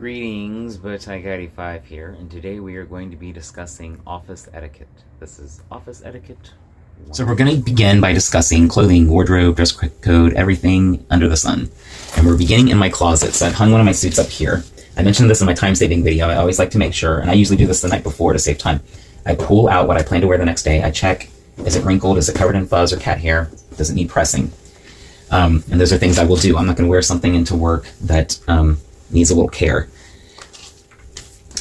Greetings, Buttigiety5 here, and today we are going to be discussing office etiquette. This is office etiquette. So we're going to begin by discussing clothing, wardrobe, dress code, everything under the sun. And we're beginning in my closet. So I've hung one of my suits up here. I mentioned this in my time-saving video. I always like to make sure, and I usually do this the night before to save time. I pull out what I plan to wear the next day. I check, is it wrinkled? Is it covered in fuzz or cat hair? Does it need pressing? And those are things I will do. I'm not going to wear something into work that needs a little care.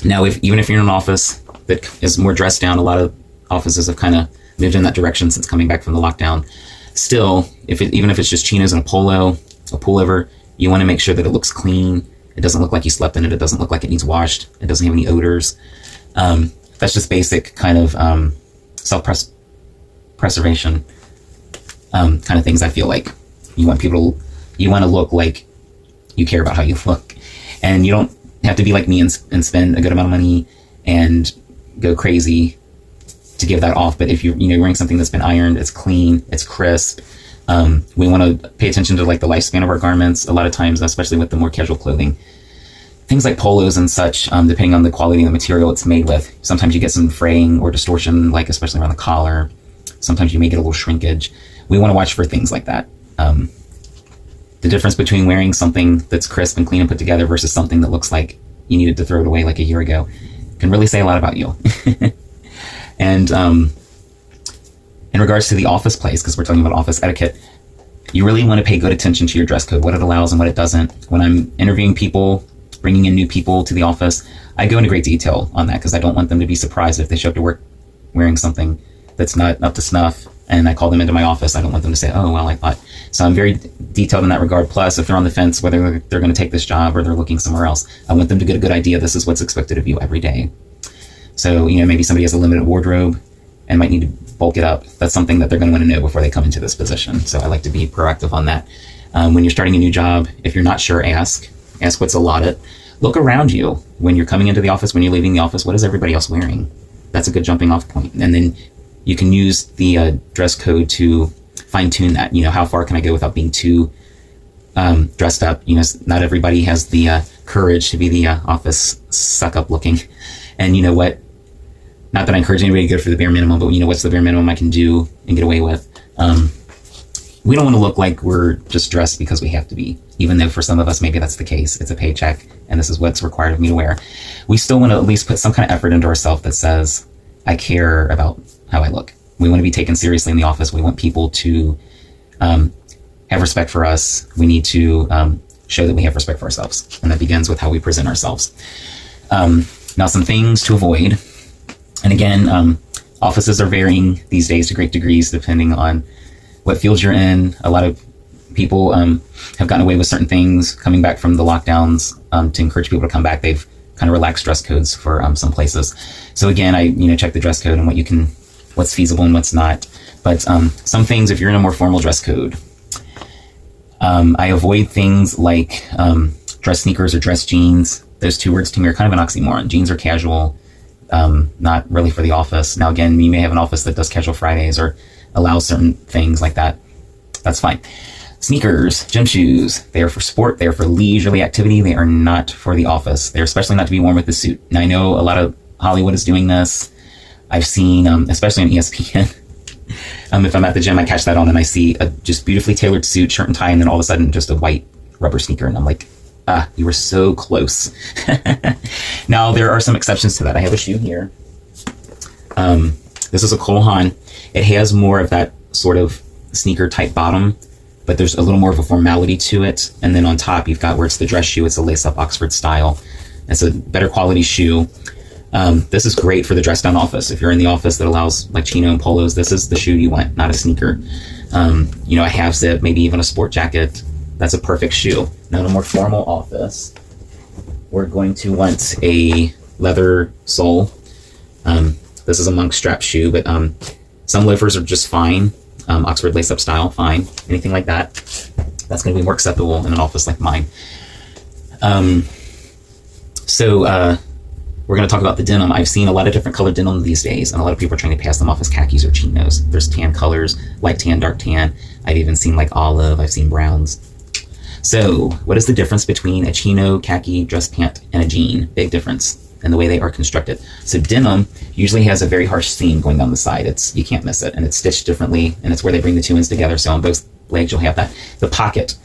Now, even if you're in an office that is more dressed down, a lot of offices have kind of moved in that direction since coming back from the lockdown. Still, even if it's just chinos and a pullover, you want to make sure that it looks clean. It doesn't look like you slept in it. It doesn't look like it needs washed. It doesn't have any odors. That's just basic kind of self-preservation kind of things. I feel like you want to look like you care about how you look, and you don't have to be like me and spend a good amount of money and go crazy to give that off. But if you're wearing something that's been ironed, it's clean, it's crisp. We want to pay attention to like the lifespan of our garments. A lot of times, especially with the more casual clothing, things like polos and such, depending on the quality of the material it's made with, sometimes you get some fraying or distortion, like especially around the collar. Sometimes you may get a little shrinkage. We want to watch for things like that. The difference between wearing something that's crisp and clean and put together versus something that looks like you needed to throw it away like a year ago can really say a lot about you. And in regards to the office place, because we're talking about office etiquette, you really want to pay good attention to your dress code, what it allows and what it doesn't. When I'm interviewing people, bringing in new people to the office, I go into great detail on that because I don't want them to be surprised if they show up to work wearing something that's not up to snuff and I call them into my office. I don't want them to say, oh, well, I thought. So I'm very detailed in that regard. Plus, if they're on the fence, whether they're going to take this job or they're looking somewhere else, I want them to get a good idea. This is what's expected of you every day. So, maybe somebody has a limited wardrobe and might need to bulk it up. That's something that they're going to want to know before they come into this position. So I like to be proactive on that. When you're starting a new job, if you're not sure, ask what's allotted. Look around you when you're coming into the office, when you're leaving the office. What is everybody else wearing? That's a good jumping off point. And then you can use the dress code to fine tune that. How far can I go without being too dressed up? Not everybody has the courage to be the office suck up looking. And you know what? Not that I encourage anybody to go for the bare minimum, but what's the bare minimum I can do and get away with? We don't want to look like we're just dressed because we have to be, even though for some of us maybe that's the case. It's a paycheck and this is what's required of me to wear. We still want to at least put some kind of effort into ourselves that says, I care about how I look. We want to be taken seriously in the office. We want people to have respect for us. We need to show that we have respect for ourselves. And that begins with how we present ourselves. Now, some things to avoid. And again, offices are varying these days to great degrees depending on what fields you're in. A lot of people have gotten away with certain things coming back from the lockdowns to encourage people to come back. They've kind of relaxed dress codes for some places. So again, I check the dress code and what's feasible and what's not. But some things, if you're in a more formal dress code, I avoid things like dress sneakers or dress jeans. Those two words to me are kind of an oxymoron. Jeans are casual, not really for the office. Now again, you may have an office that does casual Fridays or allows certain things like that. That's fine. Sneakers, gym shoes, they are for sport, they are for leisurely activity, they are not for the office. They're especially not to be worn with the suit. Now I know a lot of Hollywood is doing this. I've seen, especially on ESPN, if I'm at the gym, I catch that on and I see a just beautifully tailored suit, shirt and tie, and then all of a sudden just a white rubber sneaker. And I'm like, you were so close. Now there are some exceptions to that. I have a shoe here. This is a Cole Haan. It has more of that sort of sneaker type bottom, but there's a little more of a formality to it. And then on top, you've got where it's the dress shoe. It's a lace-up Oxford style. It's a better quality shoe. This is great for the dress down office. If you're in the office that allows like chino and polos, this is the shoe you want, not a sneaker. A half zip, maybe even a sport jacket. That's a perfect shoe. Now in a more formal office, we're going to want a leather sole. This is a monk strap shoe, but some loafers are just fine. Oxford lace-up style, fine. Anything like that, that's going to be more acceptable in an office like mine. We're going to talk about the denim. I've seen a lot of different colored denim these days, and a lot of people are trying to pass them off as khakis or chinos. There's tan colors, light tan, dark tan. I've even seen like olive. I've seen browns. So what is the difference between a chino, khaki, dress pant, and a jean? Big difference in the way they are constructed. So denim usually has a very harsh seam going down the side. You can't miss it, and it's stitched differently, and it's where they bring the two ends together. So on both legs you'll have that. The pocket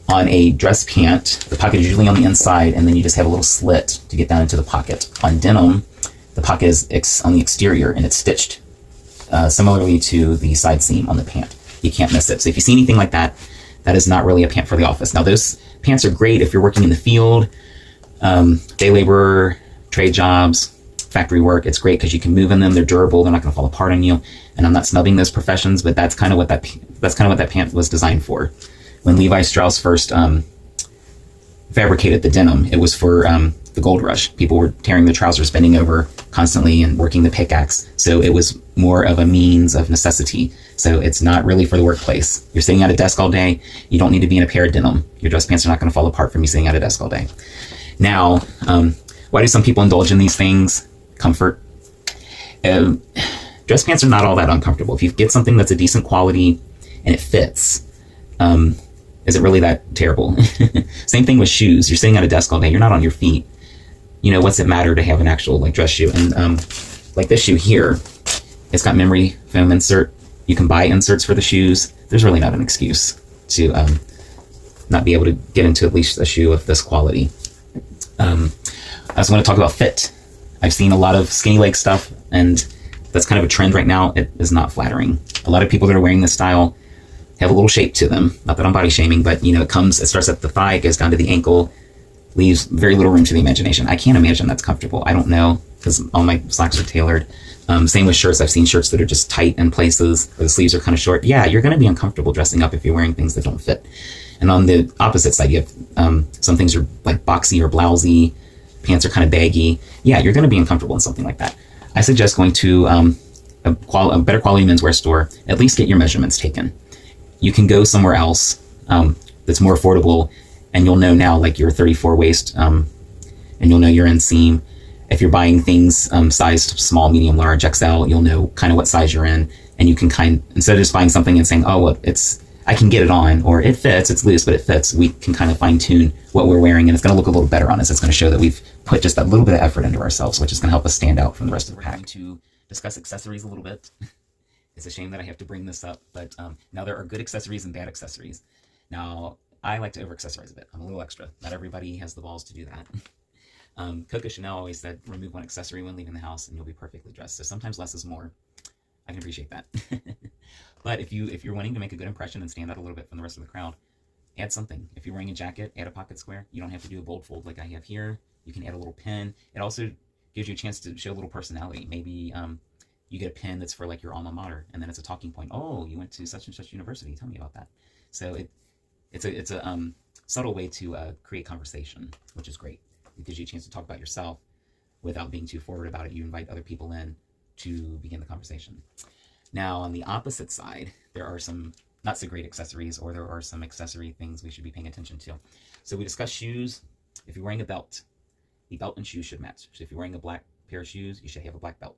on a dress pant, the pocket is usually on the inside, and then you just have a little slit to get down into the pocket. On denim, the pocket is on the exterior, and it's stitched similarly to the side seam on the pant. You can't miss it. So if you see anything like that, that is not really a pant for the office. Now those pants are great if you're working in the field, day labor, trade jobs, factory work. It's great because you can move in them. They're durable. They're not going to fall apart on you. And I'm not snubbing those professions, but that's kind of what that pant was designed for. When Levi Strauss first fabricated the denim, it was for the gold rush. People were tearing their trousers, bending over constantly and working the pickaxe. So it was more of a means of necessity. So it's not really for the workplace. You're sitting at a desk all day. You don't need to be in a pair of denim. Your dress pants are not going to fall apart from you sitting at a desk all day. Now, why do some people indulge in these things? Comfort. Dress pants are not all that uncomfortable. If you get something that's a decent quality and it fits, is it really that terrible? Same thing with shoes. You're sitting at a desk all day. You're not on your feet. You know, what's it matter to have an actual dress shoe? And like this shoe here, it's got memory foam insert. You can buy inserts for the shoes. There's really not an excuse to not be able to get into at least a shoe of this quality. I also want to talk about fit. I've seen a lot of skinny leg stuff, and that's kind of a trend right now. It is not flattering. A lot of people that are wearing this style have a little shape to them. Not that I'm body shaming, but it starts at the thigh, goes down to the ankle, leaves very little room to the imagination. I can't imagine that's comfortable. I don't know, because all my slacks are tailored. Same with shirts. I've seen shirts that are just tight in places, or the sleeves are kind of short. Yeah, you're going to be uncomfortable dressing up if you're wearing things that don't fit. And on the opposite side, you have some things are like boxy or blousy, pants are kind of baggy. Yeah, you're going to be uncomfortable in something like that. I suggest going to a better quality menswear store. At least get your measurements taken. You can go somewhere else that's more affordable, and you'll know now, like your 34 waist, and you'll know your inseam. If you're buying things sized small, medium, large, XL, you'll know kind of what size you're in, and you can instead of just buying something and saying, oh, well, I can get it on, or it fits, it's loose, but it fits. We can kind of fine tune what we're wearing, and it's going to look a little better on us. It's going to show that we've put just a little bit of effort into ourselves, which is going to help us stand out from the rest of the pack. To discuss accessories a little bit. It's a shame that I have to bring this up, but now there are good accessories and bad accessories. Now, I like to over-accessorize a bit. I'm a little extra. Not everybody has the balls to do that. Coco Chanel always said, remove one accessory when leaving the house and you'll be perfectly dressed. So sometimes less is more. I can appreciate that. But if you're wanting to make a good impression and stand out a little bit from the rest of the crowd, add something. If you're wearing a jacket, add a pocket square. You don't have to do a bold fold like I have here. You can add a little pin. It also gives you a chance to show a little personality. Maybe you get a pin that's for like your alma mater, and then it's a talking point. Oh, you went to such and such university. Tell me about that. So it's a subtle way to create conversation, which is great. It gives you a chance to talk about yourself without being too forward about it. You invite other people in to begin the conversation. Now, on the opposite side, there are some not so great accessories, or there are some accessory things we should be paying attention to. So we discussed shoes. If you're wearing a belt, the belt and shoes should match. So if you're wearing a black pair of shoes, you should have a black belt.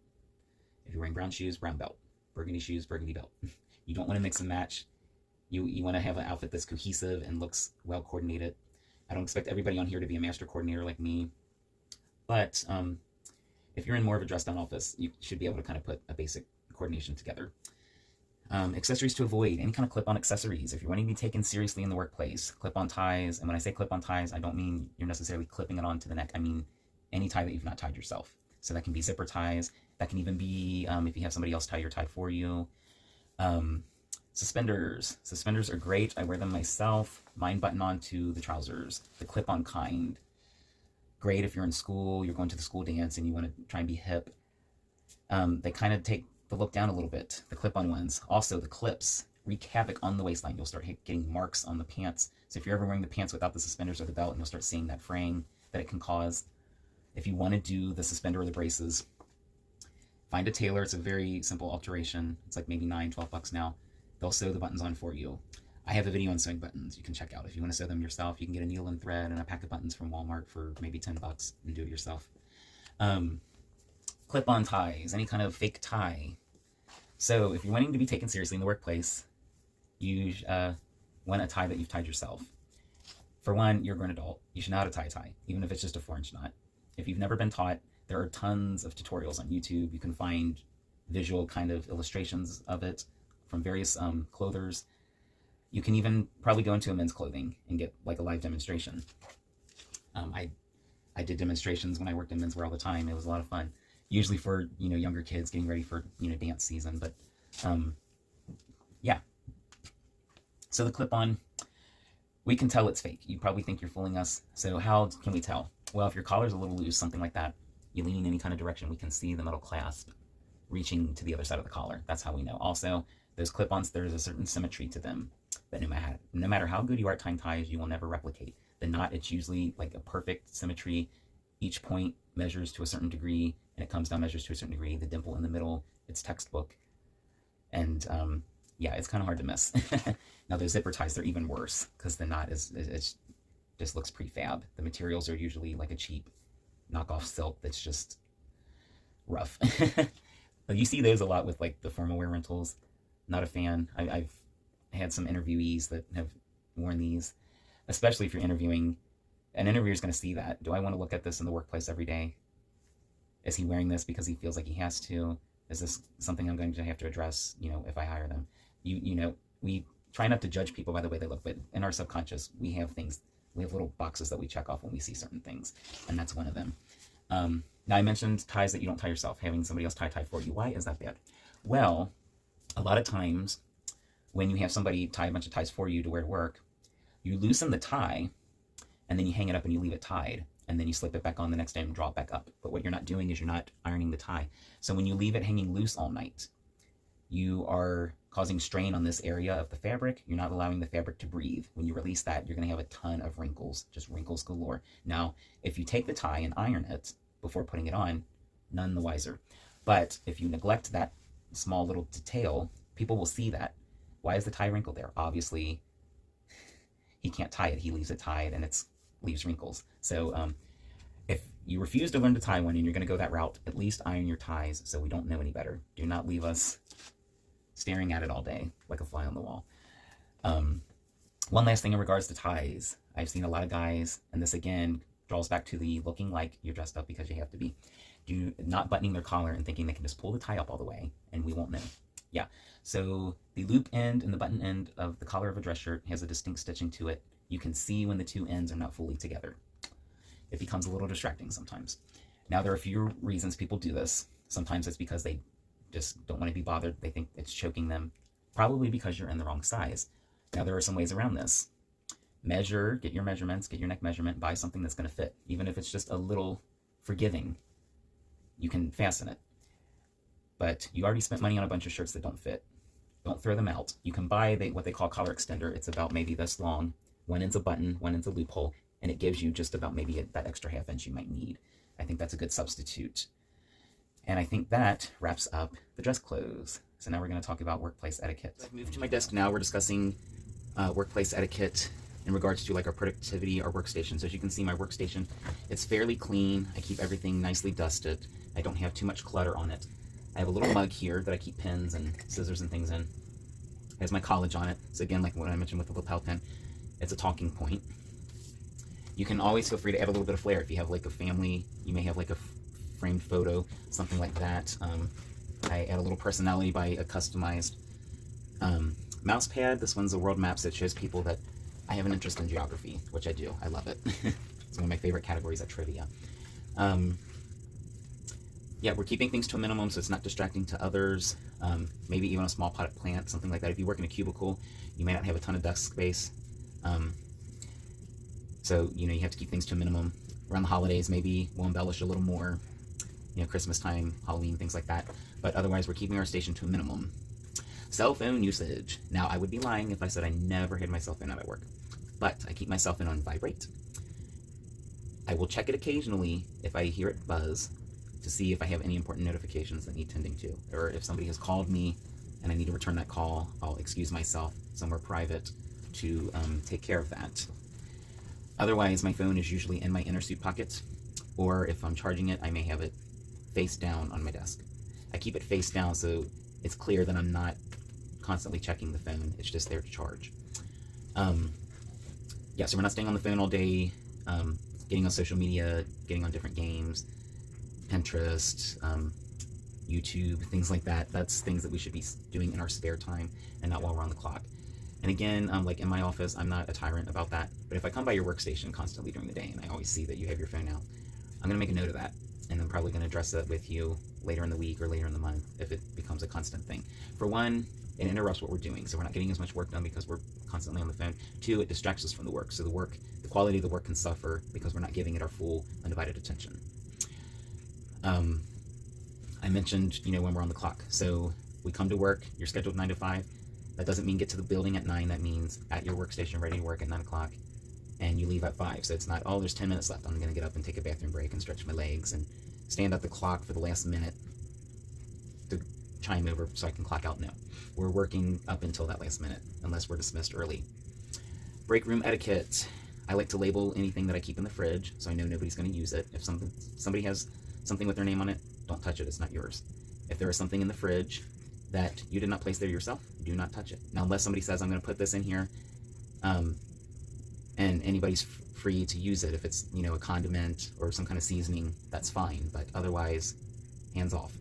If you're wearing brown shoes, brown belt. Burgundy shoes, burgundy belt. You don't want to mix and match. You want to have an outfit that's cohesive and looks well coordinated. I don't expect everybody on here to be a master coordinator like me, but if you're in more of a dressed down office, you should be able to kind of put a basic coordination together. Accessories to avoid, any kind of clip-on accessories. If you're wanting to be taken seriously in the workplace, clip-on ties. And when I say clip-on ties, I don't mean you're necessarily clipping it onto the neck. I mean any tie that you've not tied yourself. So that can be zipper ties. That can even be if you have somebody else tie your tie for you. Suspenders. Suspenders are great. I wear them myself. Mine button onto the trousers. The clip-on kind. Great if you're in school, you're going to the school dance, and you want to try and be hip. They kind of take the look down a little bit, the clip-on ones. Also, the clips wreak havoc on the waistline. You'll start getting marks on the pants. So if you're ever wearing the pants without the suspenders or the belt, and you'll start seeing that fraying that it can cause. If you want to do the suspender or the braces, find a tailor. It's a very simple alteration. It's like maybe $9-12 now. They'll sew the buttons on for you. I have a video on sewing buttons you can check out. If you want to sew them yourself, you can get a needle and thread and a pack of buttons from Walmart for maybe $10 and do it yourself. Clip-on ties, any kind of fake tie. So if you're wanting to be taken seriously in the workplace, you want a tie that you've tied yourself. For one, you're a grown adult. You should know how to tie a tie, even if it's just a 4-inch knot. If you've never been taught, there are tons of tutorials on YouTube. You can find visual kind of illustrations of it from various clothers. You can even probably go into a men's clothing and get like a live demonstration. I did demonstrations when I worked in menswear all the time. It was a lot of fun, usually for younger kids getting ready for dance season. But yeah. So the clip-on, we can tell it's fake. You probably think you're fooling us. So how can we tell? Well, if your collar's a little loose, something like that, you lean in any kind of direction, we can see the metal clasp reaching to the other side of the collar. That's how we know. Also, those clip-ons, there's a certain symmetry to them that no matter how good you are at tying ties, you will never replicate. The knot, it's usually like a perfect symmetry. Each point measures to a certain degree, and it comes down, measures to a certain degree. The dimple in the middle, it's textbook. And yeah, it's kind of hard to miss. Now, those zipper ties, they're even worse because the knot it's just looks prefab. The materials are usually like a cheap knockoff silk that's just rough. You see those a lot with like the formal wear rentals. Not a fan. I've had some interviewees that have worn these, especially if you're interviewing. An interviewer is going to see that. Do I want to look at this in the workplace every day? Is he wearing this because he feels like he has to? Is this something I'm going to have to address, if I hire them? We try not to judge people by the way they look, but in our subconscious, we have little boxes that we check off when we see certain things, and that's one of them. Now, I mentioned ties that you don't tie yourself, having somebody else tie for you. Why is that bad? Well, a lot of times when you have somebody tie a bunch of ties for you to wear to work, you loosen the tie, and then you hang it up and you leave it tied, and then you slip it back on the next day and draw it back up. But what you're not doing is you're not ironing the tie. So when you leave it hanging loose all night, you are causing strain on this area of the fabric. You're not allowing the fabric to breathe. When you release that, you're going to have a ton of wrinkles, just wrinkles galore. Now, if you take the tie and iron it before putting it on, none the wiser. But if you neglect that small little detail, people will see that. Why is the tie wrinkled there? Obviously, he can't tie it. He leaves it tied, and it leaves wrinkles. So if you refuse to learn to tie one and you're going to go that route, at least iron your ties so we don't know any better. Do not leave us staring at it all day like a fly on the wall. One last thing in regards to ties. I've seen a lot of guys, and this again draws back to the looking like you're dressed up because you have to be, not buttoning their collar and thinking they can just pull the tie up all the way and we won't know. Yeah, so the loop end and the button end of the collar of a dress shirt has a distinct stitching to it. You can see when the two ends are not fully together. It becomes a little distracting sometimes. Now, there are a few reasons people do this. Sometimes it's because they just don't want to be bothered. They think it's choking them. Probably because you're in the wrong size. Now, there are some ways around this. Measure, get your measurements, get your neck measurement, buy something that's going to fit. Even if it's just a little forgiving, you can fasten it. But you already spent money on a bunch of shirts that don't fit. Don't throw them out. You can buy what they call collar extender. It's about maybe this long. One end's a button, one end's a loophole, and it gives you just about maybe that extra half inch you might need. I think that's a good substitute. And I think that wraps up the dress clothes. So now we're going to talk about workplace etiquette. I've moved to my desk now. We're discussing workplace etiquette in regards to like our productivity, our workstation. So as you can see, my workstation, it's fairly clean. I keep everything nicely dusted. I don't have too much clutter on it. I have a little mug here that I keep pens and scissors and things in. It has my college on it. So again, like what I mentioned with the lapel pin, it's a talking point. You can always feel free to add a little bit of flair. If you have like a family, you may have like a framed photo, something like that. I add a little personality by a customized mouse pad. This one's a world map, so it shows people that I have an interest in geography, which I do. I love it. It's one of my favorite categories at trivia. Yeah, we're keeping things to a minimum so it's not distracting to others. Maybe even a small potted plant, something like that. If you work in a cubicle, you may not have a ton of desk space. So, you have to keep things to a minimum. Around the holidays, maybe we'll embellish a little more. Christmas time, Halloween, things like that. But otherwise, we're keeping our station to a minimum. Cell phone usage. Now, I would be lying if I said I never had my cell phone out at work. But I keep my cell phone on vibrate. I will check it occasionally if I hear it buzz to see if I have any important notifications that need tending to. Or if somebody has called me and I need to return that call, I'll excuse myself somewhere private to take care of that. Otherwise, my phone is usually in my inner suit pocket, or if I'm charging it, I may have it face down on my desk. I keep it face down so it's clear that I'm not constantly checking the phone. It's just there to charge. yeah, so we're not staying on the phone all day, getting on social media, getting on different games, Pinterest, YouTube, things like that. That's things that we should be doing in our spare time and not while we're on the clock. And again, like in my office, I'm not a tyrant about that. But if I come by your workstation constantly during the day and I always see that you have your phone out, I'm going to make a note of that. And I'm probably going to address that with you later in the week or later in the month if it becomes a constant thing. For one, it interrupts what we're doing. So we're not getting as much work done because we're constantly on the phone. Two, it distracts us from the work. So the quality of the work can suffer because we're not giving it our full undivided attention. I mentioned, when we're on the clock. So we come to work, you're scheduled 9 to 5. That doesn't mean get to the building at 9. That means at your workstation, ready to work at 9 o'clock. And you leave at 5. So it's not, oh, there's 10 minutes left. I'm going to get up and take a bathroom break and stretch my legs and stand at the clock for the last minute to chime over so I can clock out. No. We're working up until that last minute, unless we're dismissed early. Break room etiquette. I like to label anything that I keep in the fridge so I know nobody's going to use it. If somebody has something with their name on it, don't touch it. It's not yours. If there is something in the fridge that you did not place there yourself, do not touch it. Now, unless somebody says, I'm going to put this in here, and anybody's free to use it. If it's, a condiment or some kind of seasoning, that's fine. But otherwise, hands off.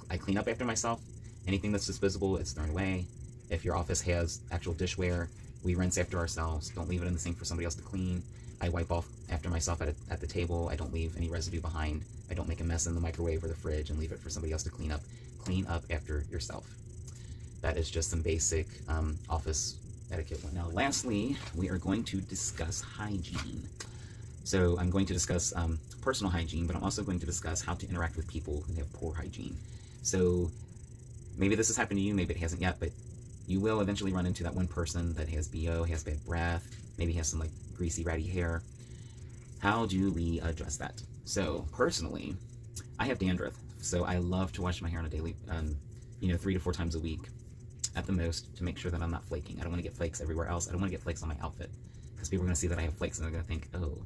I clean up after myself. Anything that's disposable, it's thrown away. If your office has actual dishware, we rinse after ourselves. Don't leave it in the sink for somebody else to clean. I wipe off after myself at the table. I don't leave any residue behind. I don't make a mess in the microwave or the fridge and leave it for somebody else to clean up. Clean up after yourself. That is just some basic office etiquette. Now, lastly, we are going to discuss hygiene. So I'm going to discuss personal hygiene, but I'm also going to discuss how to interact with people who have poor hygiene. So maybe this has happened to you, maybe it hasn't yet, but you will eventually run into that one person that has BO, has bad breath, maybe has some greasy, ratty hair. How do we address that? So personally, I have dandruff, so I love to wash my hair on a daily, 3 to 4 times a week at the most to make sure that I'm not flaking. I don't want to get flakes everywhere else. I don't want to get flakes on my outfit because people are going to see that I have flakes and they're going to think, oh,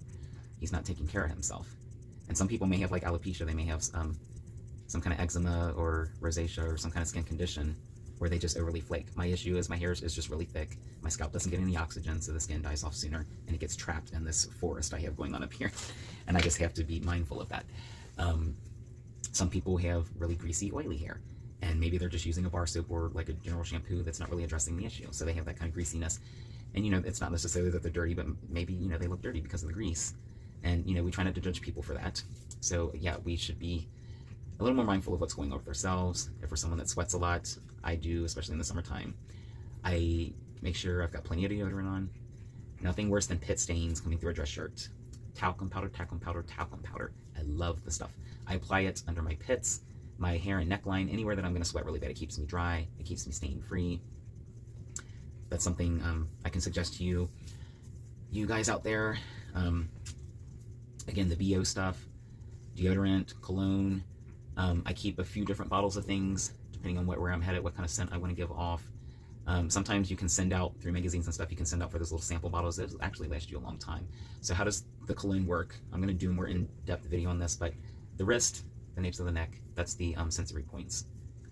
he's not taking care of himself. And some people may have alopecia. They may have some kind of eczema or rosacea or some kind of skin condition where they just overly flake. My issue is my hair is just really thick. My scalp doesn't get any oxygen, so the skin dies off sooner, and it gets trapped in this forest I have going on up here. And I just have to be mindful of that. Some people have really greasy, oily hair, and maybe they're just using a bar soap or a general shampoo that's not really addressing the issue. So they have that kind of greasiness. And, it's not necessarily that they're dirty, but maybe, they look dirty because of the grease. And, we try not to judge people for that. So, yeah, we should be a little more mindful of what's going on with ourselves. If we're someone that sweats a lot, I do, especially in the summertime, I make sure I've got plenty of deodorant on. Nothing worse than pit stains coming through a dress shirt. Talcum powder, talcum powder, talcum powder. I love the stuff. I apply it under my pits, my hair and neckline, anywhere that I'm going to sweat really bad. It keeps me dry. It keeps me stain free. That's something I can suggest to you. You guys out there, again, the BO stuff, deodorant, cologne. I keep a few different bottles of things, depending on where I'm headed, what kind of scent I want to give off. Sometimes you can send out, through magazines and stuff, you can send out for those little sample bottles. Those actually last you a long time. So how does the cologne work? I'm going to do a more in-depth video on this, but the wrist, the nape of the neck, that's the sensory points.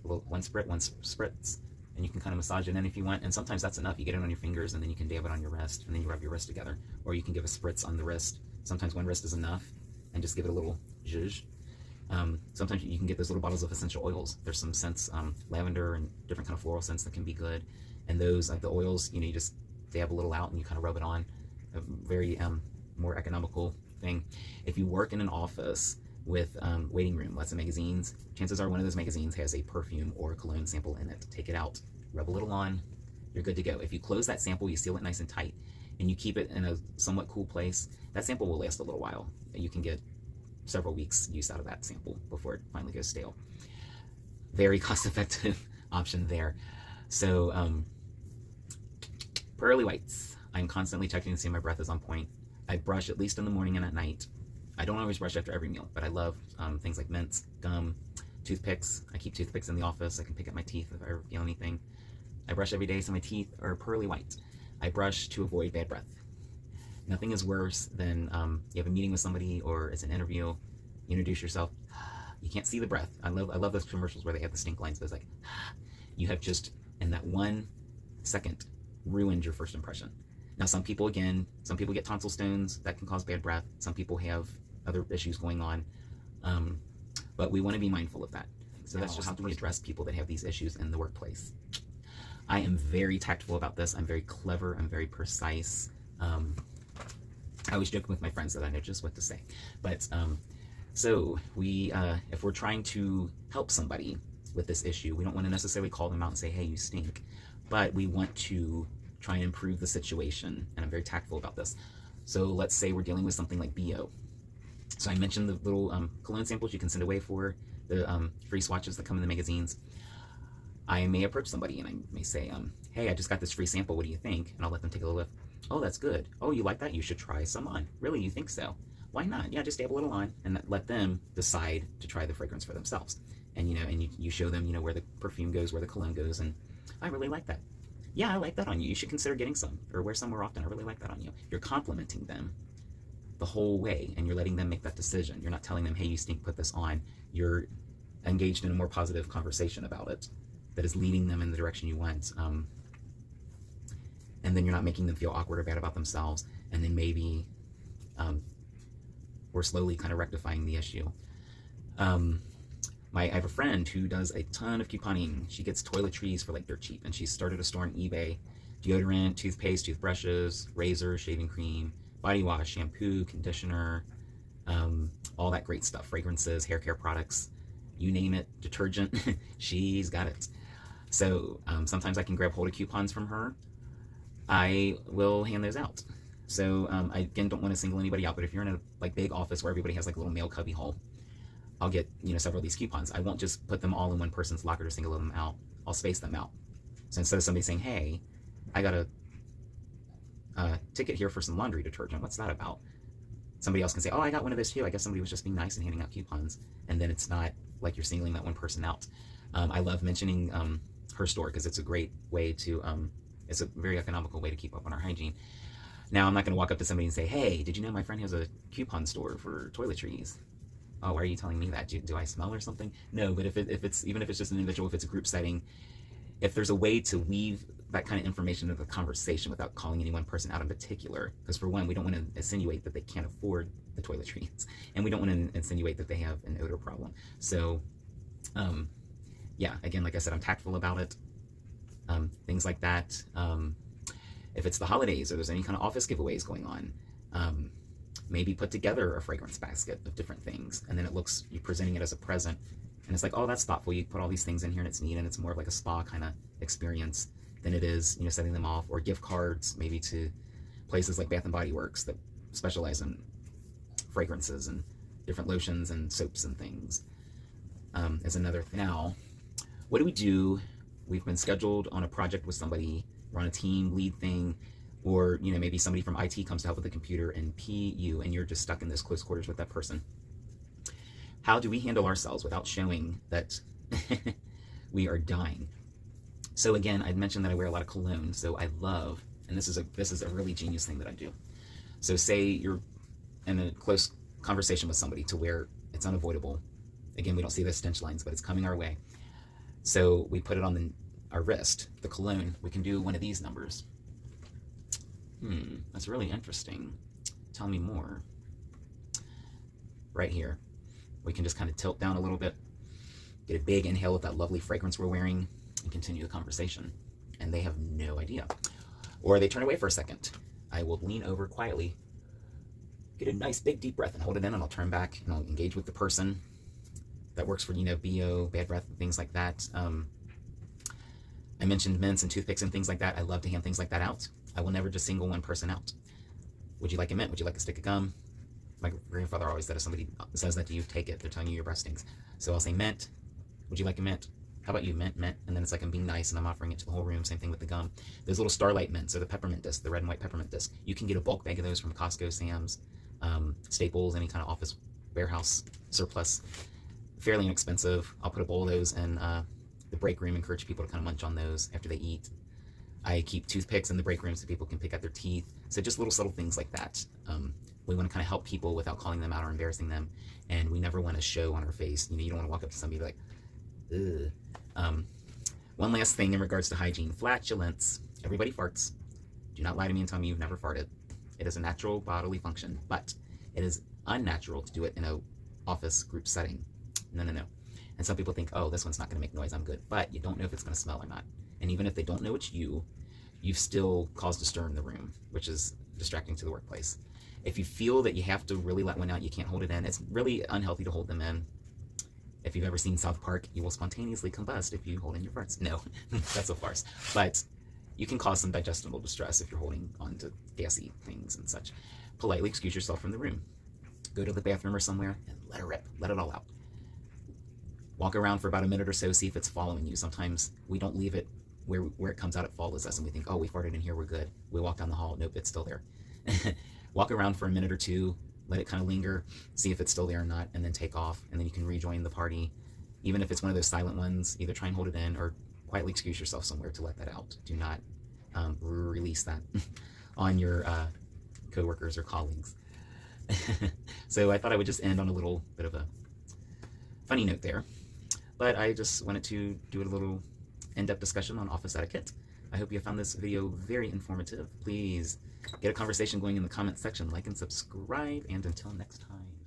One spritz, and you can kind of massage it in if you want, and sometimes that's enough. You get it on your fingers, and then you can dab it on your wrist, and then you rub your wrist together. Or you can give a spritz on the wrist. Sometimes one wrist is enough, and just give it a little zhuzh. Sometimes you can get those little bottles of essential oils. There's some scents, lavender and different kind of floral scents that can be good. And those, like the oils, you just dab a little out and you kind of rub it on. A very more economical thing. If you work in an office with waiting room, lots of magazines, chances are one of those magazines has a perfume or a cologne sample in it. Take it out, rub a little on, you're good to go. If you close that sample, you seal it nice and tight, and you keep it in a somewhat cool place, that sample will last a little while. You can get several weeks use out of that sample before it finally goes stale. Very cost-effective option there. So, pearly whites. I'm constantly checking to see if my breath is on point. I brush at least in the morning and at night. I don't always brush after every meal, but I love things like mints, gum, toothpicks. I keep toothpicks in the office. I can pick up my teeth if I ever feel anything. I brush every day, so my teeth are pearly white. I brush to avoid bad breath. Nothing is worse than you have a meeting with somebody or it's an interview, you introduce yourself, you can't see the breath. I love those commercials where they have the stink lines, but it's like, you have just, in that 1 second, ruined your first impression. Now, some people, again, some people get tonsil stones that can cause bad breath. Some people have other issues going on. But we want to be mindful of that. So that's just how do we address people that have these issues in the workplace. I am very tactful about this. I'm very clever. I'm very precise. I always joke with my friends that I know just what to say. But so if we're trying to help somebody with this issue, we don't want to necessarily call them out and say, hey, you stink. But we want to try and improve the situation. And I'm very tactful about this. So let's say we're dealing with something like BO. So I mentioned the little cologne samples you can send away for the free swatches that come in the magazines. I may approach somebody and I may say, hey, I just got this free sample. What do you think? And I'll let them take a little whiff. Oh, that's good. Oh, you like that? You should try some on. Really? You think so? Why not? Yeah, just dab a little on and let them decide to try the fragrance for themselves. And, you show them, where the perfume goes, where the cologne goes. And I really like that. Yeah, I like that on you. You should consider getting some or wear some more often. I really like that on you. You're complimenting them the whole way and you're letting them make that decision. You're not telling them, hey, you stink, put this on. You're engaged in a more positive conversation about it that is leading them in the direction you want. And then you're not making them feel awkward or bad about themselves. And then maybe we're slowly kind of rectifying the issue. I have a friend who does a ton of couponing. She gets toiletries for like dirt cheap, and she started a store on eBay. Deodorant, toothpaste, toothbrushes, razor, shaving cream, body wash, shampoo, conditioner, all that great stuff, fragrances, hair care products, you name it, detergent, she's got it. So sometimes I can grab hold of coupons from her. I will hand those out. So I, again, don't want to single anybody out, but if you're in a big office where everybody has like a little mail cubby hole, I'll get several of these coupons. I won't just put them all in one person's locker to single them out. I'll space them out. So instead of somebody saying, hey, I got a ticket here for some laundry detergent, what's that about? Somebody else can say, oh, I got one of those too. I guess somebody was just being nice and handing out coupons. And then it's not like you're singling that one person out. I love mentioning her store because it's a great way to, it's a very economical way to keep up on our hygiene. Now, I'm not going to walk up to somebody and say, hey, did you know my friend has a coupon store for toiletries? Oh, why are you telling me that? Do I smell or something? No, but if it's even if it's just an individual, if it's a group setting, if there's a way to weave that kind of information into the conversation without calling any one person out in particular, because for one, we don't want to insinuate that they can't afford the toiletries, and we don't want to insinuate that they have an odor problem. So, yeah, again, like I said, I'm tactful about it. Things like that. If it's the holidays or there's any kind of office giveaways going on, maybe put together a fragrance basket of different things, and then you're presenting it as a present, and it's like, oh, that's thoughtful. You put all these things in here, and it's neat, and it's more of like a spa kind of experience than it is, setting them off, or gift cards maybe to places like Bath and Body Works that specialize in fragrances and different lotions and soaps and things. As another thing. Now, what do we do? We've been scheduled on a project with somebody. We're on a team lead thing. Or, maybe somebody from IT comes to help with the computer and you, and you're just stuck in this close quarters with that person. How do we handle ourselves without showing that we are dying? So again, I mentioned that I wear a lot of cologne, so I love, and this is a really genius thing that I do. So say you're in a close conversation with somebody to where it's unavoidable. Again, we don't see the stench lines, but it's coming our way. So we put it on our wrist, the cologne. We can do one of these numbers. That's really interesting. Tell me more. Right here. We can just kind of tilt down a little bit, get a big inhale of that lovely fragrance we're wearing, and continue the conversation. And they have no idea. Or they turn away for a second. I will lean over quietly, get a nice big deep breath and hold it in, and I'll turn back and I'll engage with the person. That works for, BO, bad breath, things like that. I mentioned mints and toothpicks and things like that. I love to hand things like that out. I will never just single one person out. Would you like a mint? Would you like a stick of gum? My grandfather always said if somebody says that to you, take it. They're telling you your breath stinks. So I'll say mint. Would you like a mint? How about you? Mint, mint. And then it's like I'm being nice and I'm offering it to the whole room. Same thing with the gum. Those little Starlight mints or the peppermint disc, the red and white peppermint disc. You can get a bulk bag of those from Costco, Sam's, Staples, any kind of office warehouse surplus. Fairly inexpensive. I'll put a bowl of those in the break room, encourage people to kind of munch on those after they eat. I keep toothpicks in the break room so people can pick at their teeth. So just little subtle things like that. We want to kind of help people without calling them out or embarrassing them. And we never want to show on our face. You don't want to walk up to somebody like, ugh. One last thing in regards to hygiene, flatulence. Everybody farts. Do not lie to me and tell me you've never farted. It is a natural bodily function, but it is unnatural to do it in a office group setting. No, no, no. And some people think, oh, this one's not going to make noise, I'm good. But you don't know if it's going to smell or not. And even if they don't know it's you, you've still caused a stir in the room, which is distracting to the workplace. If you feel that you have to really let one out, you can't hold it in, it's really unhealthy to hold them in. If you've ever seen South Park, you will spontaneously combust if you hold in your farts. No, that's a farce. But you can cause some digestible distress if you're holding on to gassy things and such. Politely excuse yourself from the room. Go to the bathroom or somewhere and let it rip. Let it all out. Walk around for about a minute or so, see if it's following you. Sometimes we don't leave it where it comes out, it follows us, and we think, oh, we farted in here, we're good. We walk down the hall, nope, it's still there. Walk around for a minute or two, let it kind of linger, see if it's still there or not, and then take off, and then you can rejoin the party. Even if it's one of those silent ones, either try and hold it in or quietly excuse yourself somewhere to let that out. Do not release that on your coworkers or colleagues. So I thought I would just end on a little bit of a funny note there. But I just wanted to do a little in-depth discussion on office etiquette. I hope you found this video very informative. Please get a conversation going in the comment section, like and subscribe, and until next time.